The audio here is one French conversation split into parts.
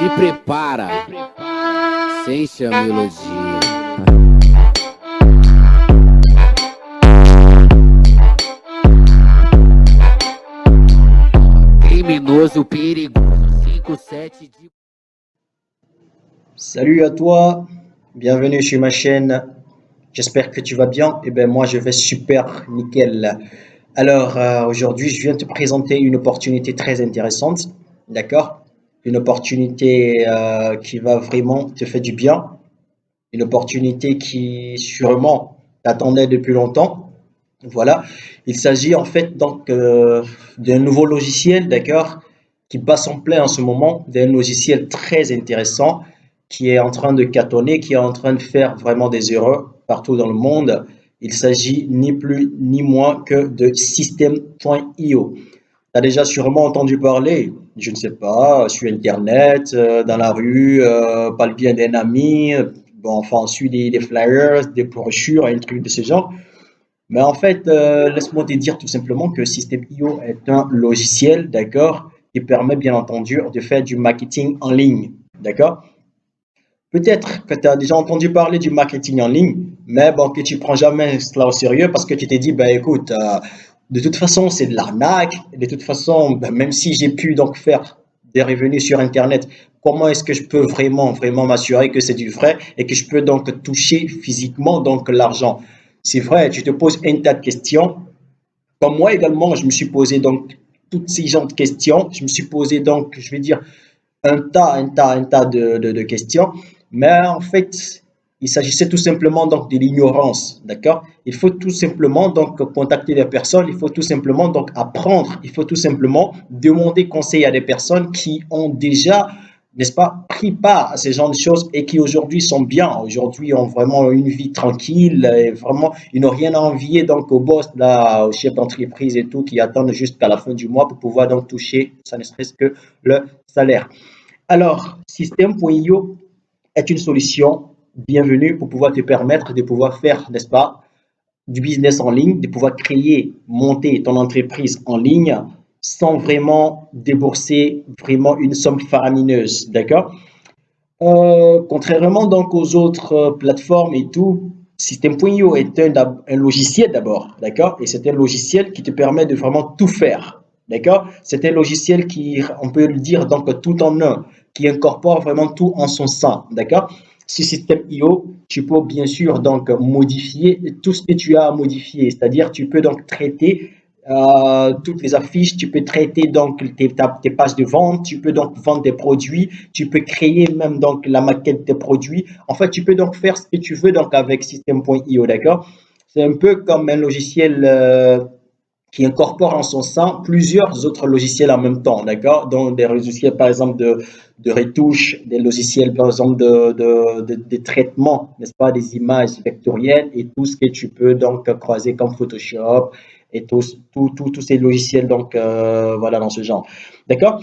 Se prepara, sem chama melodia. Criminoso perigoso, 5-7 de... Salut à toi, bienvenue sur ma chaîne. J'espère que tu vas bien. Et ben moi je vais super nickel. Alors aujourd'hui je viens te présenter une opportunité très intéressante, d'accord? Une opportunité qui va vraiment te faire du bien, une opportunité qui sûrement t'attendait depuis longtemps. Voilà, il s'agit en fait donc d'un nouveau logiciel, d'accord, qui bat son plein en ce moment, d'un logiciel très intéressant qui est en train de cartonner, qui est en train de faire vraiment des erreurs partout dans le monde. Il s'agit ni plus ni moins que de System.io. Tu as déjà sûrement entendu parler, je ne sais pas, sur Internet, dans la rue, par le bien d'un ami, bon, enfin, on suit des flyers, des brochures, un truc de ce genre. Mais en fait, laisse-moi te dire tout simplement que System.io est un logiciel, d'accord, qui permet bien entendu de faire du marketing en ligne, d'accord? Peut-être que tu as déjà entendu parler du marketing en ligne, mais bon, que tu prends jamais cela au sérieux parce que tu t'es dit, ben écoute, de toute façon, c'est de l'arnaque. De toute façon, ben, même si j'ai pu donc faire des revenus sur Internet, comment est-ce que je peux vraiment m'assurer que c'est du vrai et que je peux donc toucher physiquement donc l'argent? C'est vrai, tu te poses un tas de questions. Comme moi également, je me suis posé donc toutes ces genres de questions. Je me suis posé donc, je vais dire, un tas de questions. Mais en fait, il s'agissait tout simplement donc de l'ignorance, d'accord? Il faut tout simplement donc contacter des personnes, il faut tout simplement donc apprendre, il faut tout simplement demander conseil à des personnes qui ont déjà, n'est-ce pas, pris part à ces genres de choses et qui aujourd'hui sont bien, aujourd'hui ont vraiment une vie tranquille et vraiment, ils n'ont rien à envier donc au boss, là, au chef d'entreprise et tout, qui attendent jusqu'à la fin du mois pour pouvoir donc toucher, ça ne serait-ce que le salaire. Alors, System.io est une solution bienvenue pour pouvoir te permettre de pouvoir faire, n'est-ce pas, du business en ligne, de pouvoir créer, monter ton entreprise en ligne sans vraiment débourser vraiment une somme faramineuse, d'accord? Contrairement donc aux autres plateformes et tout, System.io est un logiciel d'abord, d'accord? Et c'est un logiciel qui te permet de vraiment tout faire, d'accord? C'est un logiciel qui, on peut le dire, donc tout en un, qui incorpore vraiment tout en son sein, d'accord? Sur System.io, tu peux bien sûr donc modifier tout ce que tu as à modifier, c'est-à-dire tu peux donc traiter toutes les affiches, tu peux traiter donc tes pages de vente, tu peux donc vendre des produits, tu peux créer même donc la maquette des produits. En fait, tu peux donc faire ce que tu veux donc avec System.io, d'accord? C'est un peu comme un logiciel qui incorpore en son sein plusieurs autres logiciels en même temps, d'accord? Donc des logiciels par exemple de retouche, des logiciels par exemple de traitement, n'est-ce pas, des images vectorielles et tout ce que tu peux donc croiser comme Photoshop et tous ces logiciels donc voilà dans ce genre, d'accord?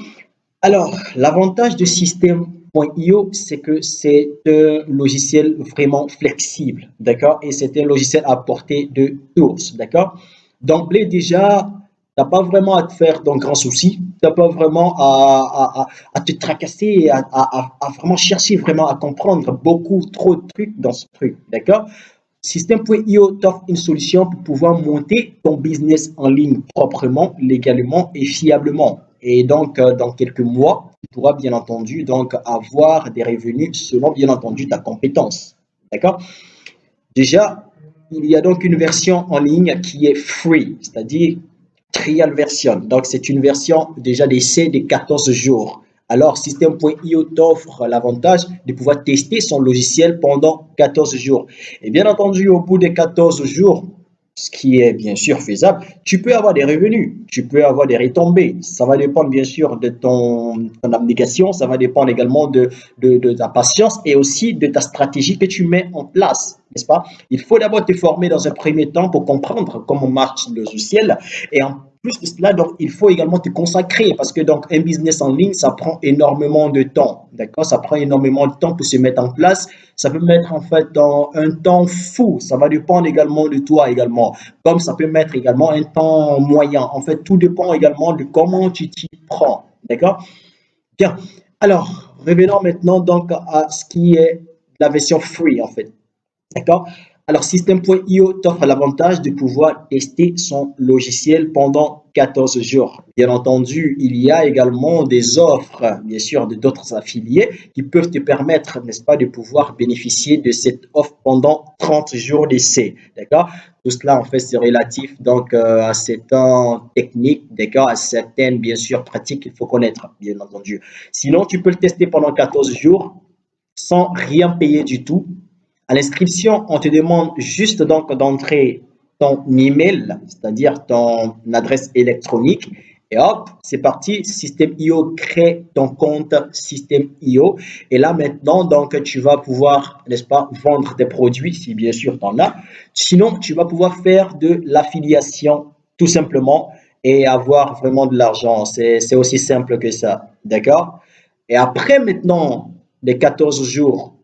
Alors l'avantage de System.io, c'est que c'est un logiciel vraiment flexible, d'accord? Et c'est un logiciel à portée de tous, d'accord? D'emblée déjà, tu n'as pas vraiment à te faire d'un grand souci, tu n'as pas vraiment à te tracasser, à vraiment chercher vraiment à comprendre beaucoup trop de trucs dans ce truc, d'accord? System.io t'offre une solution pour pouvoir monter ton business en ligne proprement, légalement et fiablement. Et donc, dans quelques mois, tu pourras bien entendu donc avoir des revenus selon bien entendu ta compétence. D'accord? Déjà, il y a donc une version en ligne qui est free, c'est-à-dire trial version. Donc, c'est une version déjà d'essai de 14 jours. Alors, System.io t'offre l'avantage de pouvoir tester son logiciel pendant 14 jours. Et bien entendu, au bout des 14 jours, ce qui est bien sûr faisable, tu peux avoir des revenus, tu peux avoir des retombées. Ça va dépendre bien sûr de ton abnégation, ça va dépendre également de ta patience et aussi de ta stratégie que tu mets en place, n'est-ce pas? Il faut d'abord te former dans un premier temps pour comprendre comment marche le logiciel et en plus de cela, donc, il faut également te consacrer parce que donc, un business en ligne, ça prend énormément de temps. D'accord? Ça prend énormément de temps pour se mettre en place. Ça peut mettre en fait dans un temps fou. Ça va dépendre également de toi également. Comme ça peut mettre également un temps moyen. En fait, tout dépend également de comment tu t'y prends. D'accord? Bien. Alors, revenons maintenant donc à ce qui est la version free en fait. D'accord? Alors, System.io t'offre l'avantage de pouvoir tester son logiciel pendant 14 jours. Bien entendu, il y a également des offres, bien sûr, de d'autres affiliés qui peuvent te permettre, n'est-ce pas, de pouvoir bénéficier de cette offre pendant 30 jours d'essai. D'accord? Tout cela, en fait, c'est relatif donc à certaines techniques, d'accord, à certaines, bien sûr, pratiques qu'il faut connaître, bien entendu. Sinon, tu peux le tester pendant 14 jours sans rien payer du tout. À l'inscription, on te demande juste donc d'entrer ton email, c'est-à-dire ton adresse électronique. Et hop, c'est parti. System.io crée ton compte System.io. Et là maintenant, donc, tu vas pouvoir, n'est-ce pas, vendre tes produits, si bien sûr tu en as. Sinon, tu vas pouvoir faire de l'affiliation, tout simplement, et avoir vraiment de l'argent. C'est aussi simple que ça. D'accord? Et après maintenant, les 14 jours,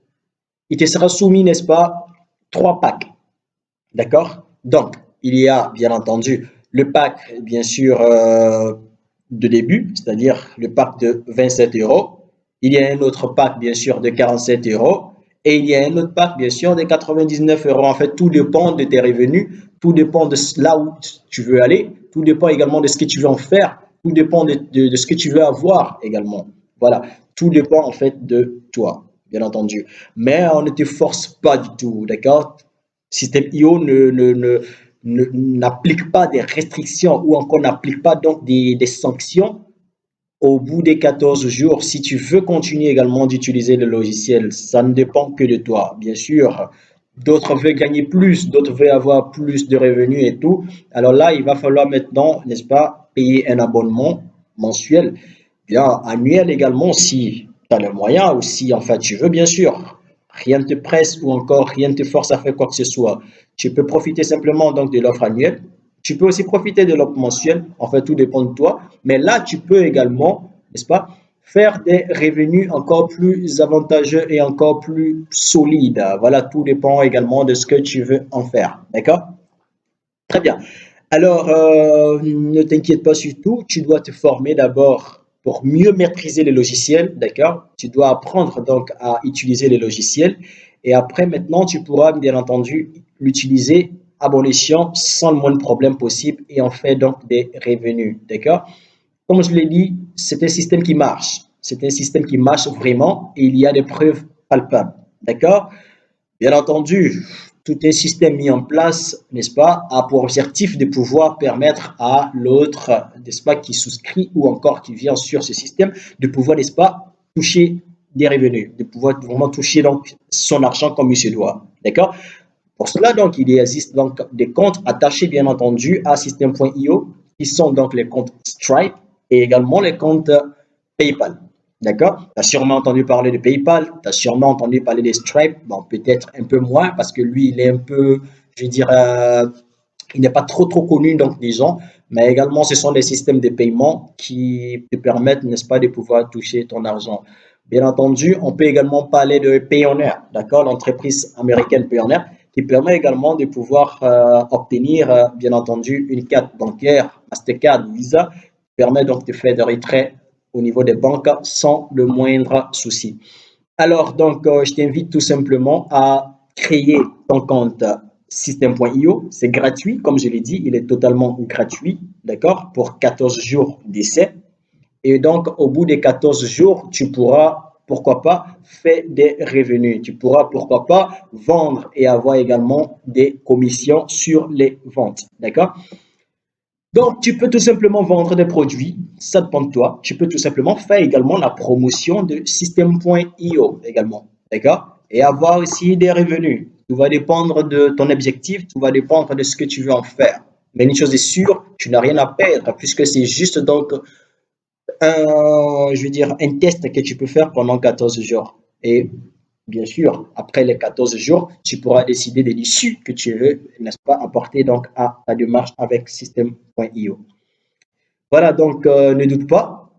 il te sera soumis, n'est-ce pas, trois packs. D'accord? Donc, il y a bien entendu le pack, bien sûr, de début, c'est-à-dire le pack de 27 euros. Il y a un autre pack, bien sûr, de 47 euros. Et il y a un autre pack, bien sûr, de 99 euros. En fait, tout dépend de tes revenus, tout dépend de là où tu veux aller, tout dépend également de ce que tu veux en faire, tout dépend de ce que tu veux avoir également. Voilà, tout dépend en fait de toi, bien entendu. Mais on ne te force pas du tout, d'accord? System.io n'applique pas des restrictions ou encore n'applique pas donc des sanctions au bout des 14 jours. Si tu veux continuer également d'utiliser le logiciel, ça ne dépend que de toi. Bien sûr, d'autres veulent gagner plus, d'autres veulent avoir plus de revenus et tout. Alors là, il va falloir maintenant, n'est-ce pas, payer un abonnement mensuel, bien annuel également si tu as le moyen ou si en fait tu veux, bien sûr. Rien ne te presse ou encore rien ne te force à faire quoi que ce soit. Tu peux profiter simplement donc de l'offre annuelle. Tu peux aussi profiter de l'offre mensuelle. En fait, tout dépend de toi. Mais là, tu peux également, n'est-ce pas, faire des revenus encore plus avantageux et encore plus solides. Voilà, tout dépend également de ce que tu veux en faire. D'accord? Très bien. Alors, ne t'inquiète pas surtout, tu dois te former d'abord pour mieux maîtriser les logiciels, d'accord? Tu dois apprendre donc à utiliser les logiciels et après, maintenant, tu pourras bien entendu l'utiliser à bon escient sans le moindre problème possible et en fait donc des revenus, d'accord? Comme je l'ai dit, c'est un système qui marche. C'est un système qui marche vraiment et il y a des preuves palpables, d'accord? Bien entendu, tout un système mis en place, n'est-ce pas, a pour objectif de pouvoir permettre à l'autre, n'est-ce pas, qui souscrit ou encore qui vient sur ce système, de pouvoir, n'est-ce pas, toucher des revenus, de pouvoir vraiment toucher donc son argent comme il se doit. D'accord? Pour cela, donc, il existe donc des comptes attachés, bien entendu, à System.io, qui sont donc les comptes Stripe et également les comptes PayPal. D'accord? Tu as sûrement entendu parler de PayPal, tu as sûrement entendu parler de Stripe, bon, peut-être un peu moins parce que lui, il est un peu, je veux dire, il n'est pas trop connu donc des gens, mais également ce sont des systèmes de paiement qui te permettent, n'est-ce pas, de pouvoir toucher ton argent. Bien entendu, on peut également parler de Payoneer, d'accord, l'entreprise américaine Payoneer, qui permet également de pouvoir obtenir, bien entendu, une carte bancaire, Mastercard, Visa, qui permet donc de faire des retraits au niveau des banques sans le moindre souci. Alors, donc, je t'invite tout simplement à créer ton compte System.io. C'est gratuit, comme je l'ai dit, il est totalement gratuit, d'accord, pour 14 jours d'essai. Et donc, au bout des 14 jours, tu pourras, pourquoi pas, faire des revenus. Tu pourras, pourquoi pas, vendre et avoir également des commissions sur les ventes, d'accord? Donc, tu peux tout simplement vendre des produits, ça dépend de toi. Tu peux tout simplement faire également la promotion de System.io également, d'accord? Et avoir aussi des revenus. Tout va dépendre de ton objectif, tout va dépendre de ce que tu veux en faire. Mais une chose est sûre, tu n'as rien à perdre puisque c'est juste donc je veux dire, un test que tu peux faire pendant 14 jours. Et bien sûr, après les 14 jours, tu pourras décider de l'issue que tu veux, n'est-ce pas, apporter donc à ta démarche avec System.io. Voilà, donc ne doute pas,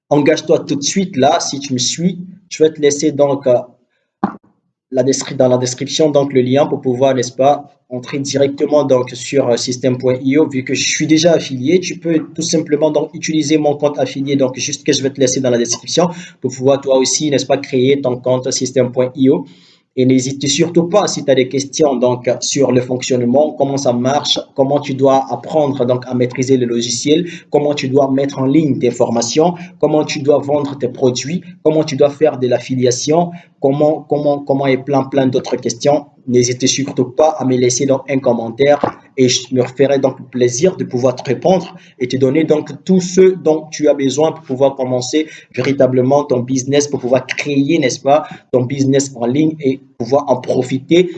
engage-toi tout de suite là, si tu me suis, je vais te laisser donc dans la description donc le lien pour pouvoir, n'est-ce pas, entrer directement donc sur système.io. Vu que je suis déjà affilié, tu peux tout simplement donc utiliser mon compte affilié, donc juste que je vais te laisser dans la description pour pouvoir toi aussi, n'est-ce pas, créer ton compte système.io. Et n'hésite surtout pas si tu as des questions donc sur le fonctionnement, comment ça marche, comment tu dois apprendre donc à maîtriser le logiciel, comment tu dois mettre en ligne tes formations, comment tu dois vendre tes produits, comment tu dois faire de l'affiliation, comment et plein d'autres questions. N'hésite surtout pas à me laisser donc un commentaire et je me ferai donc plaisir de pouvoir te répondre et te donner donc tout ce dont tu as besoin pour pouvoir commencer véritablement ton business, pour pouvoir créer, n'est-ce pas, ton business en ligne et pouvoir en profiter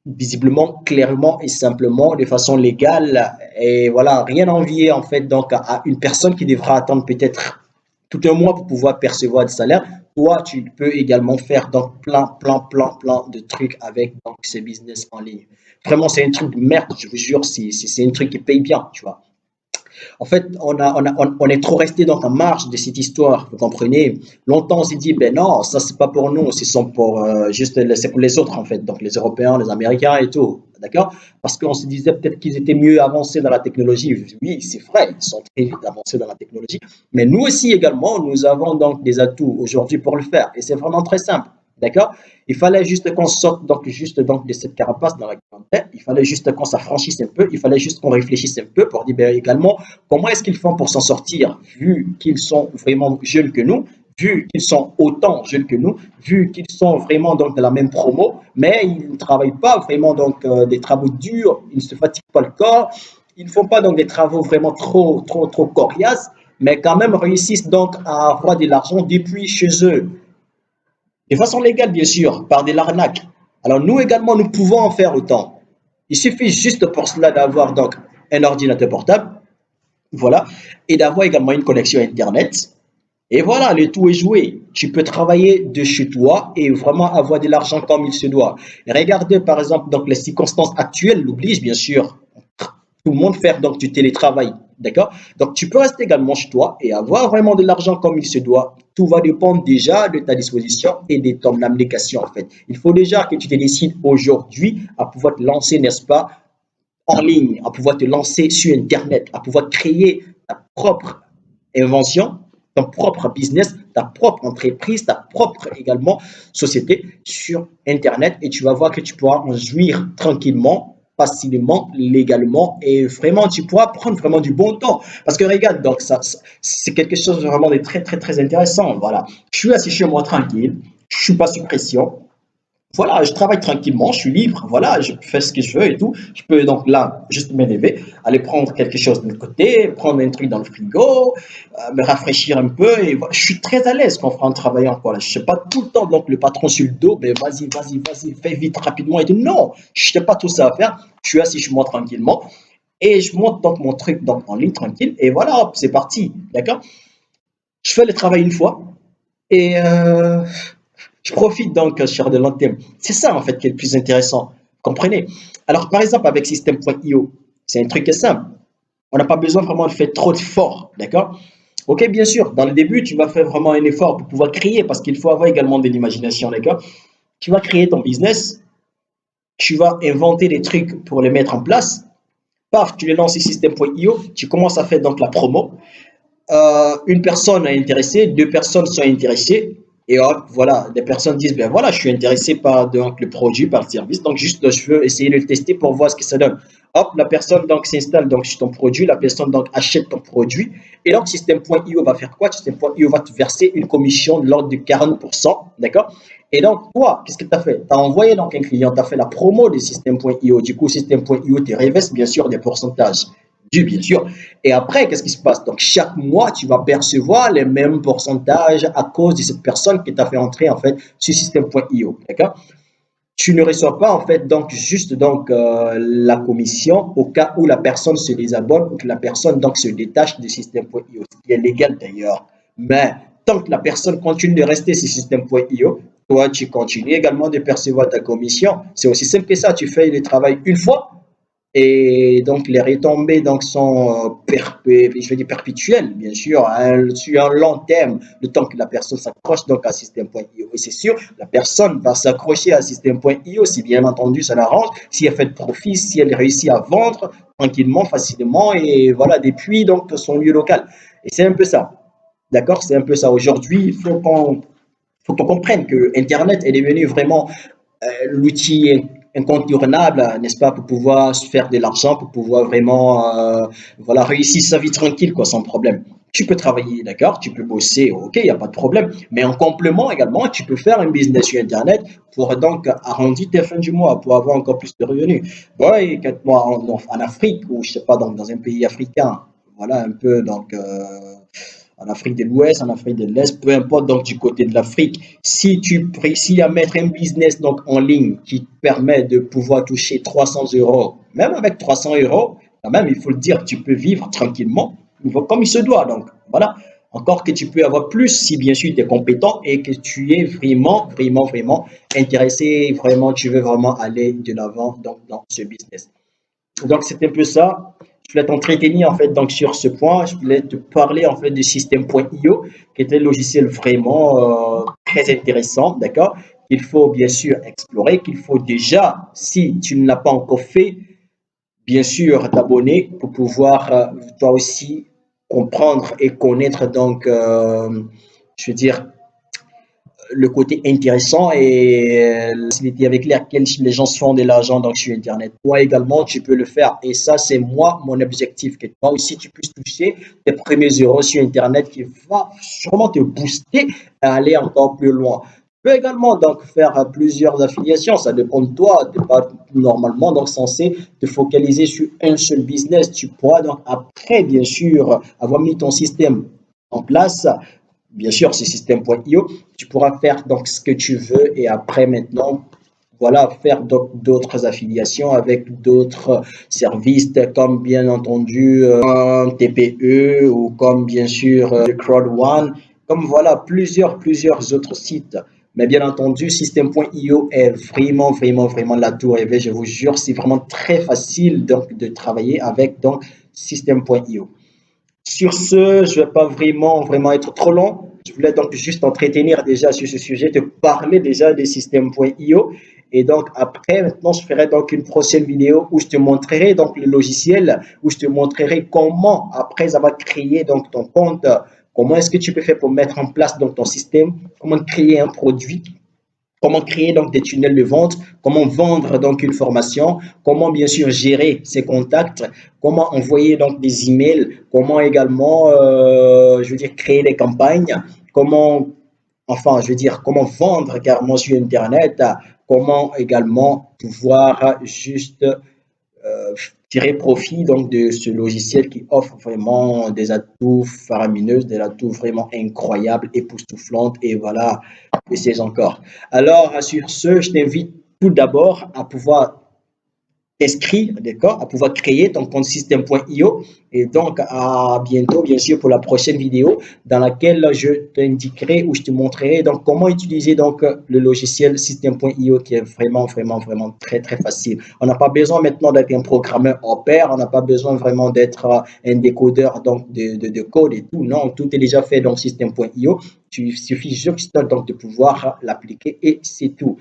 visiblement, clairement et simplement, de façon légale. Et voilà, rien à envier en fait donc à une personne qui devra attendre peut-être tout un mois pour pouvoir percevoir du salaire. Toi, tu peux également faire donc plein de trucs avec donc ce business en ligne. Vraiment, c'est un truc de merde, je vous jure, c'est un truc qui paye bien, tu vois. En fait, on est trop resté donc en marge de cette histoire, vous comprenez? Longtemps, on s'est dit, ben non, ça c'est pas pour nous, c'est pour les autres en fait, donc les Européens, les Américains et tout, d'accord? Parce qu'on se disait peut-être qu'ils étaient mieux avancés dans la technologie. Oui, c'est vrai, ils sont très vite avancés dans la technologie, mais nous aussi également, nous avons donc des atouts aujourd'hui pour le faire, et c'est vraiment très simple. D'accord? Il fallait juste qu'on sorte donc juste donc de cette carapace dans laquelle on est. Il fallait juste qu'on s'affranchisse un peu. Il fallait juste qu'on réfléchisse un peu pour dire ben, également comment est-ce qu'ils font pour s'en sortir, vu qu'ils sont vraiment jeunes que nous, vu qu'ils sont autant jeunes que nous, vu qu'ils sont vraiment donc de la même promo, mais ils ne travaillent pas vraiment donc des travaux durs, ils ne se fatiguent pas le corps, ils ne font pas donc des travaux vraiment trop coriaces, mais quand même réussissent donc à avoir de l'argent depuis chez eux. De façon légale, bien sûr, par de l'arnaque. Alors nous également, nous pouvons en faire autant. Il suffit juste pour cela d'avoir donc un ordinateur portable, voilà, et d'avoir également une connexion Internet. Et voilà, le tout est joué. Tu peux travailler de chez toi et vraiment avoir de l'argent comme il se doit. Et regardez par exemple donc les circonstances actuelles l'obligent bien sûr tout le monde faire donc du télétravail. D'accord? Donc, tu peux rester également chez toi et avoir vraiment de l'argent comme il se doit. Tout va dépendre déjà de ta disposition et de ton application, en fait. Il faut déjà que tu te décides aujourd'hui à pouvoir te lancer, n'est-ce pas, en ligne, à pouvoir te lancer sur Internet, à pouvoir créer ta propre invention, ton propre business, ta propre entreprise, ta propre également société sur Internet et tu vas voir que tu pourras en jouir tranquillement, facilement, légalement et vraiment tu pourras prendre vraiment du bon temps. Parce que regarde, donc ça c'est quelque chose de vraiment de très intéressant. Voilà, je suis assis chez moi tranquille, je suis pas sous pression, voilà, je travaille tranquillement, je suis libre, voilà, je fais ce que je veux et tout. Je peux donc là juste me lever, aller prendre quelque chose de côté, prendre un truc dans le frigo, me rafraîchir un peu et voilà. Je suis très à l'aise quand en travaillant. Voilà. Je ne sais pas tout le temps donc le patron sur le dos, mais vas-y, fais vite, rapidement et tout. Non, je n'ai pas tout ça à faire. Je suis assis chez moi tranquillement et je monte donc mon truc donc, en ligne tranquille et voilà, hop, c'est parti, d'accord? Je fais le travail une fois et je profite donc sur de long terme. C'est ça en fait qui est le plus intéressant. Vous comprenez? Alors par exemple avec System.io, c'est un truc qui est simple. On n'a pas besoin vraiment de faire trop d'efforts, d'accord? Ok, bien sûr, dans le début, tu vas faire vraiment un effort pour pouvoir créer parce qu'il faut avoir également de l'imagination, d'accord? Tu vas créer ton business, tu vas inventer des trucs pour les mettre en place. Paf, tu les lances sur System.io, tu commences à faire donc la promo. Une personne est intéressée, deux personnes sont intéressées, et hop, voilà, des personnes disent, ben voilà, je suis intéressé par donc, le produit, par le service, donc juste je veux essayer de le tester pour voir ce que ça donne. Hop, la personne donc s'installe donc sur ton produit, la personne donc achète ton produit, et donc System.io va faire quoi? System.io va te verser une commission de l'ordre de 40%, d'accord? Et donc, toi, qu'est-ce que tu as fait? Tu as envoyé donc un client, tu as fait la promo de System.io, du coup, System.io te révèle bien sûr des pourcentages bien sûr. Et après, qu'est-ce qui se passe? Donc, chaque mois, tu vas percevoir les mêmes pourcentages à cause de cette personne qui t'a fait entrer, en fait, sur System.io. D'accord? Tu ne reçois pas, en fait, donc, juste donc, la commission au cas où la personne se désabonne ou que la personne, donc, se détache de System.io, ce qui est légal d'ailleurs. Mais tant que la personne continue de rester sur System.io, toi, tu continues également de percevoir ta commission. C'est aussi simple que ça. Tu fais le travail une fois, et donc les retombées donc sont je vais dire perpétuelles, bien sûr, sur un long terme, le temps que la personne s'accroche donc à System.io. Et c'est sûr, la personne va s'accrocher à System.io si bien entendu ça l'arrange, si elle fait de profit, si elle réussit à vendre tranquillement, facilement, et voilà, depuis donc son lieu local. Et c'est un peu ça. D'accord? C'est un peu ça. Aujourd'hui, faut qu'on comprenne que Internet est devenu vraiment l'outil incontournable, n'est-ce pas, pour pouvoir se faire de l'argent, pour pouvoir vraiment voilà, réussir sa vie tranquille, quoi, sans problème. Tu peux travailler, d'accord, tu peux bosser, ok, il n'y a pas de problème. Mais en complément également, tu peux faire un business sur Internet pour donc arrondir tes fins du mois, pour avoir encore plus de revenus. Ouais, quand moi en Afrique, ou je sais pas, donc dans un pays africain, voilà un peu, donc en Afrique de l'Ouest, en Afrique de l'Est, peu importe donc du côté de l'Afrique, si tu réussis à mettre un business donc en ligne qui te permet de pouvoir toucher 300 euros, même avec 300 euros, quand même, il faut le dire, tu peux vivre tranquillement, comme il se doit. Donc, voilà. Encore que tu peux avoir plus si bien sûr tu es compétent et que tu es vraiment, vraiment, vraiment intéressé, vraiment, tu veux vraiment aller de l'avant donc, dans ce business. Donc, c'est un peu ça. Je voulais t'entretenir en fait donc sur ce point. Je voulais te parler en fait de System.io, qui est un logiciel vraiment très intéressant, d'accord? Qu'il faut bien sûr explorer, qu'il faut déjà, si tu ne l'as pas encore fait, bien sûr t'abonner pour pouvoir toi aussi comprendre et connaître donc, je veux dire, le côté intéressant et la facilité avec laquelle les gens se font de l'argent donc sur Internet. Toi également, tu peux le faire. Et ça, c'est moi, mon objectif, que toi aussi, tu puisses toucher tes premiers euros sur Internet qui va sûrement te booster à aller encore plus loin. Tu peux également donc faire plusieurs affiliations, ça dépend de toi. Tu n'es pas normalement donc censé te focaliser sur un seul business. Tu pourras donc après, bien sûr, avoir mis ton système en place, bien sûr, c'est System.io. Tu pourras faire donc ce que tu veux et après maintenant, voilà, faire d'autres affiliations avec d'autres services comme bien entendu un TPE ou comme bien sûr Crowd One, comme voilà plusieurs autres sites. Mais bien entendu, System.io est vraiment, vraiment, vraiment la tour rêvée. Je vous jure, c'est vraiment très facile donc de travailler avec donc System.io. Sur ce, je ne vais pas vraiment être trop long. Je voulais donc juste entretenir déjà sur ce sujet, te parler déjà des systèmes.io. Et donc après, maintenant, je ferai donc une prochaine vidéo où je te montrerai donc le logiciel, où je te montrerai comment, après avoir créé donc ton compte, comment est-ce que tu peux faire pour mettre en place donc ton système, comment créer un produit, comment créer donc des tunnels de vente, comment vendre donc une formation, comment bien sûr gérer ses contacts, comment envoyer donc des emails, comment également, je veux dire, créer des campagnes, comment, enfin, je veux dire, comment vendre carrément sur Internet, comment également pouvoir juste tirer profit donc de ce logiciel qui offre vraiment des atouts faramineux, des atouts vraiment incroyables, époustouflantes et voilà, et c'est encore. Alors, sur ce, je t'invite tout d'abord à pouvoir t'inscrire, d'accord, à pouvoir créer ton compte système.io et donc à bientôt, bien sûr, pour la prochaine vidéo dans laquelle je t'indiquerai ou je te montrerai donc comment utiliser donc le logiciel système.io qui est vraiment très facile. On n'a pas besoin maintenant d'être un programmeur hors pair, on n'a pas besoin vraiment d'être un décodeur donc de code et tout. Non, tout est déjà fait dans système.io. Il suffit juste donc de pouvoir l'appliquer et c'est tout.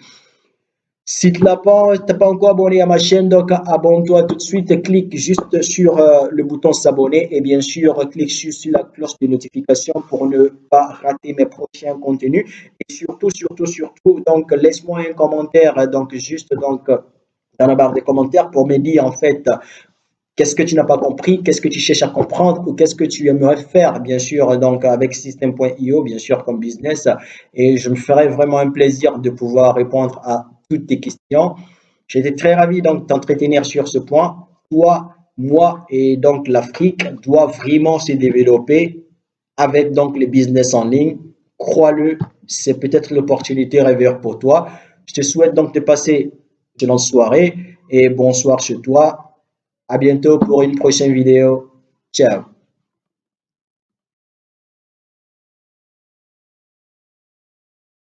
Si tu n'es pas encore abonné à ma chaîne, donc abonne-toi tout de suite, clique juste sur le bouton s'abonner et bien sûr, clique sur la cloche de notification pour ne pas rater mes prochains contenus. Et surtout, donc laisse-moi un commentaire, donc juste donc dans la barre des commentaires pour me dire en fait qu'est-ce que tu n'as pas compris, qu'est-ce que tu cherches à comprendre ou qu'est-ce que tu aimerais faire, bien sûr, donc avec System.io, bien sûr, comme business. Et je me ferai vraiment un plaisir de pouvoir répondre à toutes tes questions. J'étais très ravi donc d'entretenir sur ce point. Toi, moi et donc l'Afrique doivent vraiment se développer avec donc les business en ligne. Crois-le, c'est peut-être l'opportunité rêveur pour toi. Je te souhaite donc de passer une excellente soirée et bonsoir chez toi. À bientôt pour une prochaine vidéo. Ciao.